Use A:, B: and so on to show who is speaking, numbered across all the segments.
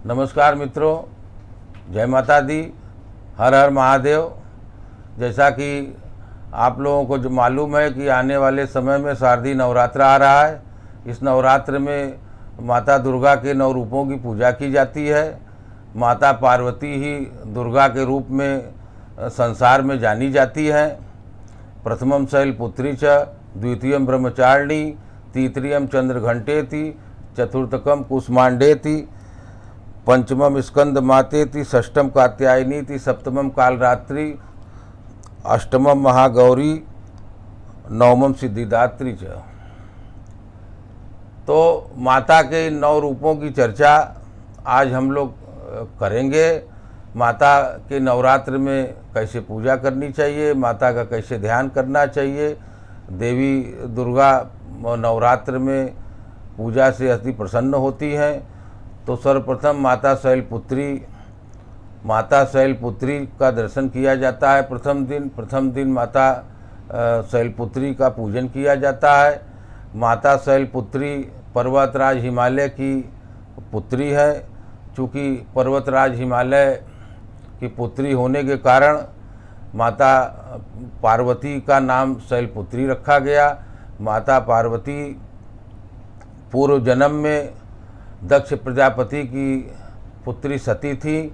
A: नमस्कार मित्रों, जय माता दी, हर हर महादेव। जैसा कि आप लोगों को जो मालूम है कि आने वाले समय में शारदीय नवरात्र आ रहा है। इस नवरात्र में माता दुर्गा के 9 रूपों की पूजा की जाती है। माता पार्वती ही दुर्गा के रूप में संसार में जानी जाती हैं। प्रथमम शैलपुत्री च, द्वितीयम ब्रह्मचारिणी, तृतीयम चंद्रघंटेति, चतुर्थकम कुष्मांडेति, पंचमम स्कंद मातेति, षष्ठम कात्यायनीति, सप्तमम कालरात्रि, अष्टमम महागौरी, नवमम सिद्धिदात्री च। तो माता के 9 रूपों की चर्चा आज हम लोग करेंगे। माता के नवरात्र में कैसे पूजा करनी चाहिए, माता का कैसे ध्यान करना चाहिए। देवी दुर्गा नवरात्र में पूजा से अति प्रसन्न होती हैं। तो सर्वप्रथम माता शैलपुत्री का दर्शन किया जाता है। प्रथम दिन माता शैलपुत्री का पूजन किया जाता है। माता शैलपुत्री पर्वतराज हिमालय की पुत्री है। चूँकि पर्वतराज हिमालय की पुत्री होने के कारण माता पार्वती का नाम शैलपुत्री रखा गया। माता पार्वती पूर्व जन्म में दक्ष प्रजापति की पुत्री सती थी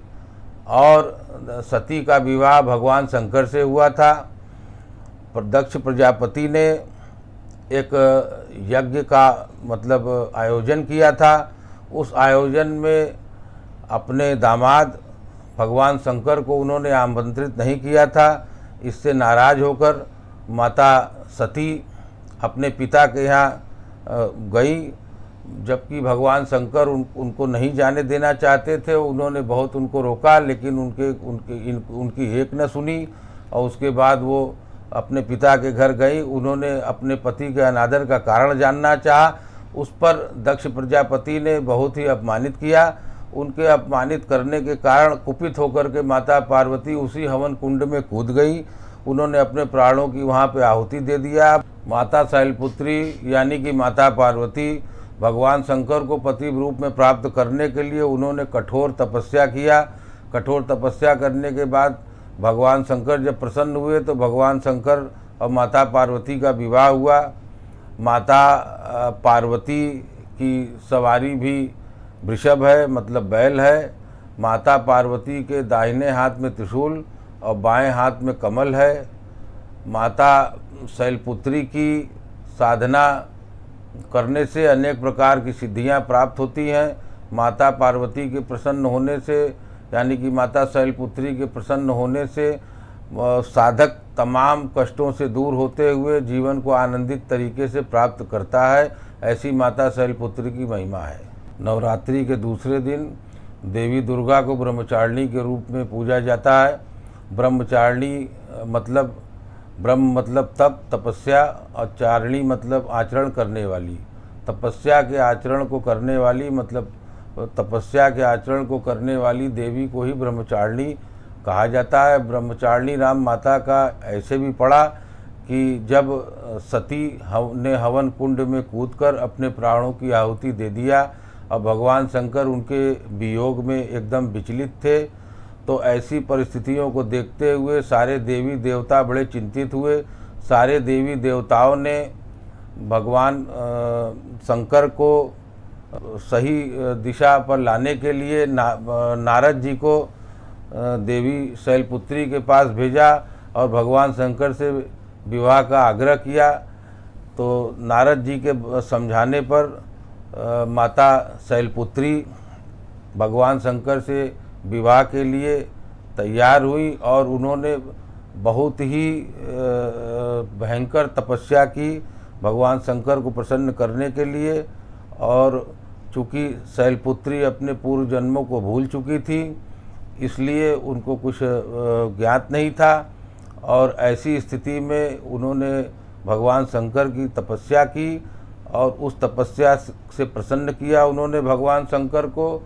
A: और सती का विवाह भगवान शंकर से हुआ था। पर दक्ष प्रजापति ने एक यज्ञ का आयोजन किया था। उस आयोजन में अपने दामाद भगवान शंकर को उन्होंने आमंत्रित नहीं किया था। इससे नाराज़ होकर माता सती अपने पिता के यहाँ गई। जबकि भगवान शंकर उनको नहीं जाने देना चाहते थे। उन्होंने बहुत उनको रोका, लेकिन उनकी एक न सुनी और उसके बाद वो अपने पिता के घर गई। उन्होंने अपने पति के अनादर का कारण जानना चाहा। उस पर दक्ष प्रजापति ने बहुत ही अपमानित किया। उनके अपमानित करने के कारण कुपित होकर के माता पार्वती उसी हवन कुंड में कूद गई। उन्होंने अपने प्राणों की वहाँ पे आहुति दे दिया। माता शैलपुत्री यानी कि माता पार्वती भगवान शंकर को पति रूप में प्राप्त करने के लिए उन्होंने कठोर तपस्या किया। कठोर तपस्या करने के बाद भगवान शंकर जब प्रसन्न हुए तो भगवान शंकर और माता पार्वती का विवाह हुआ। माता पार्वती की सवारी भी वृषभ है, मतलब बैल है। माता पार्वती के दाहिने हाथ में त्रिशूल और बाएं हाथ में कमल है। माता शैलपुत्री की साधना करने से अनेक प्रकार की सिद्धियां प्राप्त होती हैं। माता पार्वती के प्रसन्न होने से यानी कि माता शैलपुत्री के प्रसन्न होने से साधक तमाम कष्टों से दूर होते हुए जीवन को आनंदित तरीके से प्राप्त करता है। ऐसी माता शैलपुत्री की महिमा है। नवरात्रि के दूसरे दिन देवी दुर्गा को ब्रह्मचारिणी के रूप में पूजा जाता है। ब्रह्मचारिणी मतलब ब्रह्म मतलब तप, तपस्या, और चारिणी मतलब आचरण करने वाली। तपस्या के आचरण को करने वाली मतलब तपस्या के आचरण को करने वाली देवी को ही ब्रह्मचारिणी कहा जाता है। ब्रह्मचारिणी नाम माता का ऐसे भी पड़ा कि जब सती ने हवन कुंड में कूदकर अपने प्राणों की आहुति दे दिया और भगवान शंकर उनके वियोग में एकदम विचलित थे। तो ऐसी परिस्थितियों को देखते हुए सारे देवी देवता बड़े चिंतित हुए। सारे देवी देवताओं ने भगवान शंकर को सही दिशा पर लाने के लिए नारद जी को देवी शैलपुत्री के पास भेजा और भगवान शंकर से विवाह का आग्रह किया। तो नारद जी के समझाने पर माता शैलपुत्री भगवान शंकर से विवाह के लिए तैयार हुई और उन्होंने बहुत ही भयंकर तपस्या की भगवान शंकर को प्रसन्न करने के लिए। और चूँकि शैलपुत्री अपने पूर्व जन्मों को भूल चुकी थी, इसलिए उनको कुछ ज्ञात नहीं था। और ऐसी स्थिति में उन्होंने भगवान शंकर की तपस्या की और उस तपस्या से प्रसन्न किया उन्होंने भगवान शंकर को।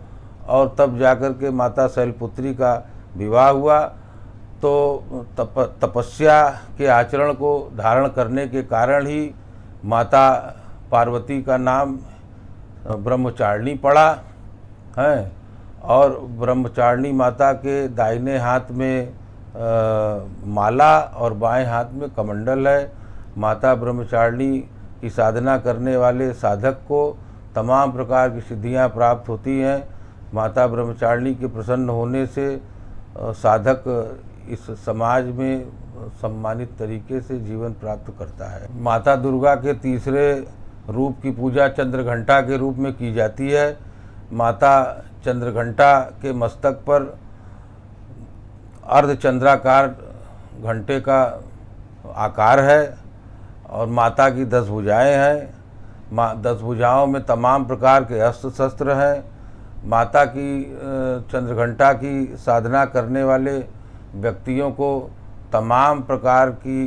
A: और तब जाकर के माता शैलपुत्री का विवाह हुआ। तो तपस्या के आचरण को धारण करने के कारण ही माता पार्वती का नाम ब्रह्मचारिणी पड़ा है। और ब्रह्मचारिणी माता के दाहिने हाथ में माला और बाएं हाथ में कमंडल है। माता ब्रह्मचारिणी की साधना करने वाले साधक को तमाम प्रकार की सिद्धियां प्राप्त होती हैं। माता ब्रह्मचारिणी के प्रसन्न होने से साधक इस समाज में सम्मानित तरीके से जीवन प्राप्त करता है। माता दुर्गा के तीसरे रूप की पूजा चंद्रघंटा के रूप में की जाती है। माता चंद्रघंटा के मस्तक पर अर्धचंद्राकार घंटे का आकार है और माता की 10 भुजाएं हैं। 10 भुजाओं में तमाम प्रकार के अस्त्र शस्त्र हैं। माता की चंद्रघंटा की साधना करने वाले व्यक्तियों को तमाम प्रकार की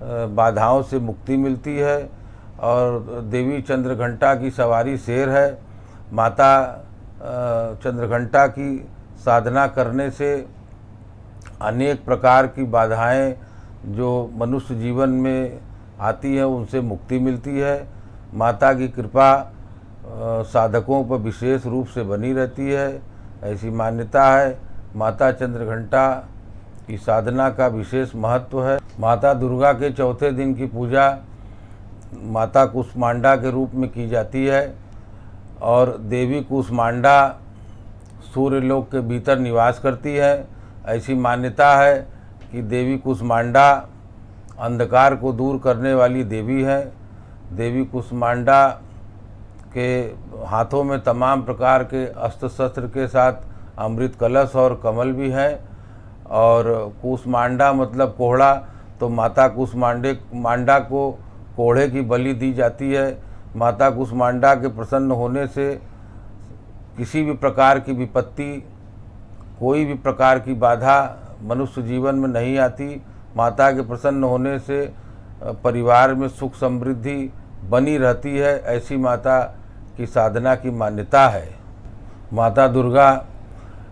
A: बाधाओं से मुक्ति मिलती है और देवी चंद्रघंटा की सवारी शेर है। माता चंद्रघंटा की साधना करने से अनेक प्रकार की बाधाएं जो मनुष्य जीवन में आती हैं उनसे मुक्ति मिलती है। माता की कृपा साधकों पर विशेष रूप से बनी रहती है, ऐसी मान्यता है। माता चंद्रघंटा की साधना का विशेष महत्व है। माता दुर्गा के चौथे दिन की पूजा माता कूष्मांडा के रूप में की जाती है और देवी कूष्मांडा सूर्यलोक के भीतर निवास करती है। ऐसी मान्यता है कि देवी कूष्मांडा अंधकार को दूर करने वाली देवी है। देवी कूष्मांडा के हाथों में तमाम प्रकार के अस्त्र शस्त्र के साथ अमृत कलश और कमल भी हैं। और कूष्मांडा मतलब कोहड़ा, तो माता कूष्मांडा को कोढ़े की बलि दी जाती है। माता कूष्मांडा के प्रसन्न होने से किसी भी प्रकार की विपत्ति, कोई भी प्रकार की बाधा मनुष्य जीवन में नहीं आती। माता के प्रसन्न होने से परिवार में सुख समृद्धि बनी रहती है, ऐसी माता की साधना की मान्यता है। माता दुर्गा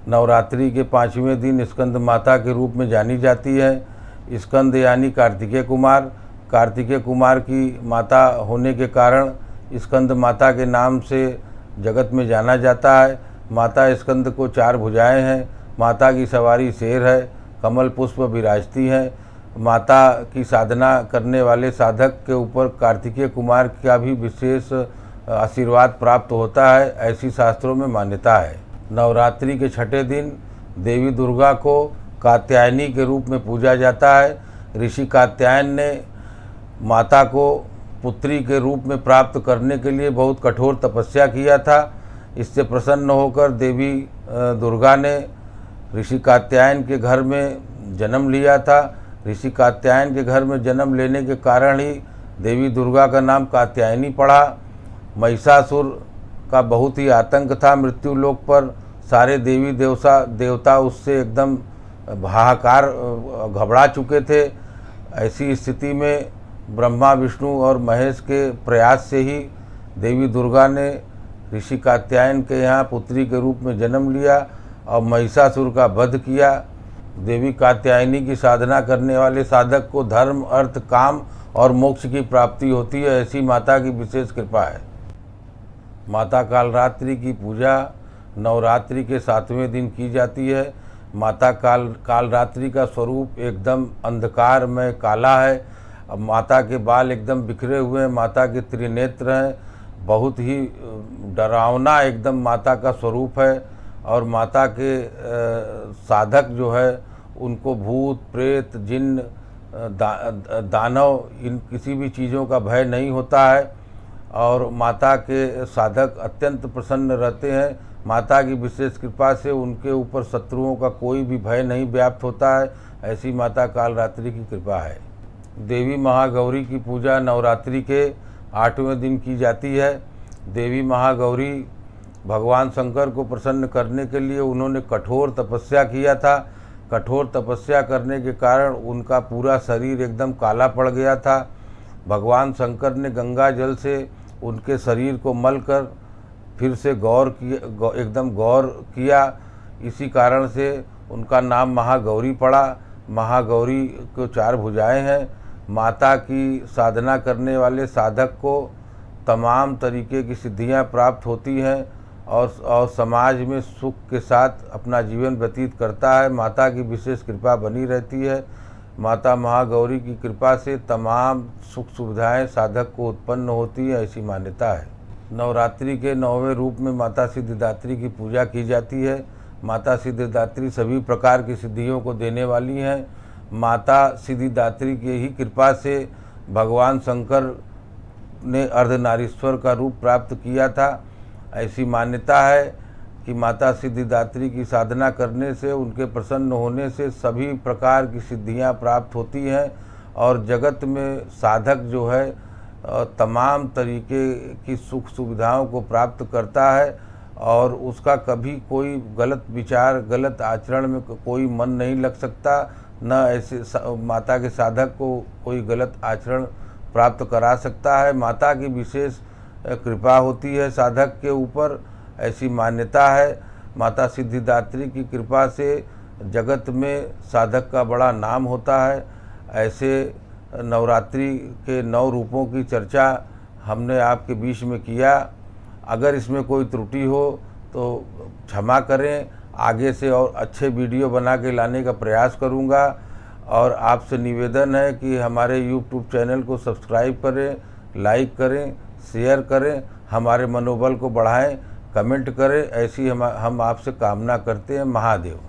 A: नवरात्रि के 5वें दिन स्कंद माता के रूप में जानी जाती है। स्कंद यानी कार्तिकेय कुमार। कार्तिकेय कुमार की माता होने के कारण स्कंद माता के नाम से जगत में जाना जाता है। माता स्कंद को 4 भुजाएं हैं। माता की सवारी शेर है, कमल पुष्प विराजती हैं। माता की साधना करने वाले साधक के ऊपर कार्तिकेय कुमार का भी विशेष आशीर्वाद प्राप्त होता है, ऐसी शास्त्रों में मान्यता है। नवरात्रि के 6ठे दिन देवी दुर्गा को कात्यायनी के रूप में पूजा जाता है। ऋषि कात्यायन ने माता को पुत्री के रूप में प्राप्त करने के लिए बहुत कठोर तपस्या किया था। इससे प्रसन्न होकर देवी दुर्गा ने ऋषि कात्यायन के घर में जन्म लिया था। ऋषि कात्यायन के घर में जन्म लेने के कारण ही देवी दुर्गा का नाम कात्यायनी पड़ा। महिषासुर का बहुत ही आतंक था मृत्यु लोक पर। सारे देवी देवता उससे एकदम हाहाकार घबरा चुके थे। ऐसी स्थिति में ब्रह्मा विष्णु और महेश के प्रयास से ही देवी दुर्गा ने ऋषि कात्यायन के यहाँ पुत्री के रूप में जन्म लिया और महिषासुर का वध किया। देवी कात्यायनी की साधना करने वाले साधक को धर्म, अर्थ, काम और मोक्ष की प्राप्ति होती है, ऐसी माता की विशेष कृपा है। माता कालरात्रि की पूजा नवरात्रि के 7वें दिन की जाती है। माता कालरात्रि का स्वरूप एकदम अंधकार में काला है। अब माता के बाल एकदम बिखरे हुए हैं, माता के त्रिनेत्र हैं, बहुत ही डरावना एकदम माता का स्वरूप है। और माता के साधक जो है उनको भूत, प्रेत, जिन्न, दानव, इन किसी भी चीज़ों का भय नहीं होता है और माता के साधक अत्यंत प्रसन्न रहते हैं। माता की विशेष कृपा से उनके ऊपर शत्रुओं का कोई भी भय नहीं व्याप्त होता है, ऐसी माता कालरात्रि की कृपा है। देवी महागौरी की पूजा नवरात्रि के 8वें दिन की जाती है। देवी महागौरी भगवान शंकर को प्रसन्न करने के लिए उन्होंने कठोर तपस्या किया था। कठोर तपस्या करने के कारण उनका पूरा शरीर एकदम काला पड़ गया था। भगवान शंकर ने गंगा जल से उनके शरीर को मलकर फिर से एकदम गौर किया। इसी कारण से उनका नाम महागौरी पड़ा। महागौरी को 4 भुजाएं हैं। माता की साधना करने वाले साधक को तमाम तरीके की सिद्धियां प्राप्त होती हैं और समाज में सुख के साथ अपना जीवन व्यतीत करता है। माता की विशेष कृपा बनी रहती है। माता महागौरी की कृपा से तमाम सुख सुविधाएं साधक को उत्पन्न होती है, ऐसी मान्यता है। नवरात्रि के 9वें रूप में माता सिद्धिदात्री की पूजा की जाती है। माता सिद्धिदात्री सभी प्रकार की सिद्धियों को देने वाली हैं। माता सिद्धिदात्री की ही कृपा से भगवान शंकर ने अर्धनारीश्वर का रूप प्राप्त किया था। ऐसी मान्यता है कि माता सिद्धिदात्री की साधना करने से, उनके प्रसन्न होने से सभी प्रकार की सिद्धियां प्राप्त होती हैं और जगत में साधक जो है तमाम तरीके की सुख सुविधाओं को प्राप्त करता है और उसका कभी कोई गलत विचार, गलत आचरण में कोई मन नहीं लग सकता। न ऐसे माता के साधक को कोई गलत आचरण प्राप्त करा सकता है। माता की विशेष कृपा होती है साधक के ऊपर, ऐसी मान्यता है। माता सिद्धिदात्री की कृपा से जगत में साधक का बड़ा नाम होता है। ऐसे नवरात्रि के 9 रूपों की चर्चा हमने आपके बीच में किया। अगर इसमें कोई त्रुटि हो तो क्षमा करें। आगे से और अच्छे वीडियो बना के लाने का प्रयास करूंगा और आपसे निवेदन है कि हमारे YouTube चैनल को सब्सक्राइब करें, लाइक करें, शेयर करें, हमारे मनोबल को बढ़ाएं, कमेंट करें। ऐसी हम आपसे कामना करते हैं। महादेव।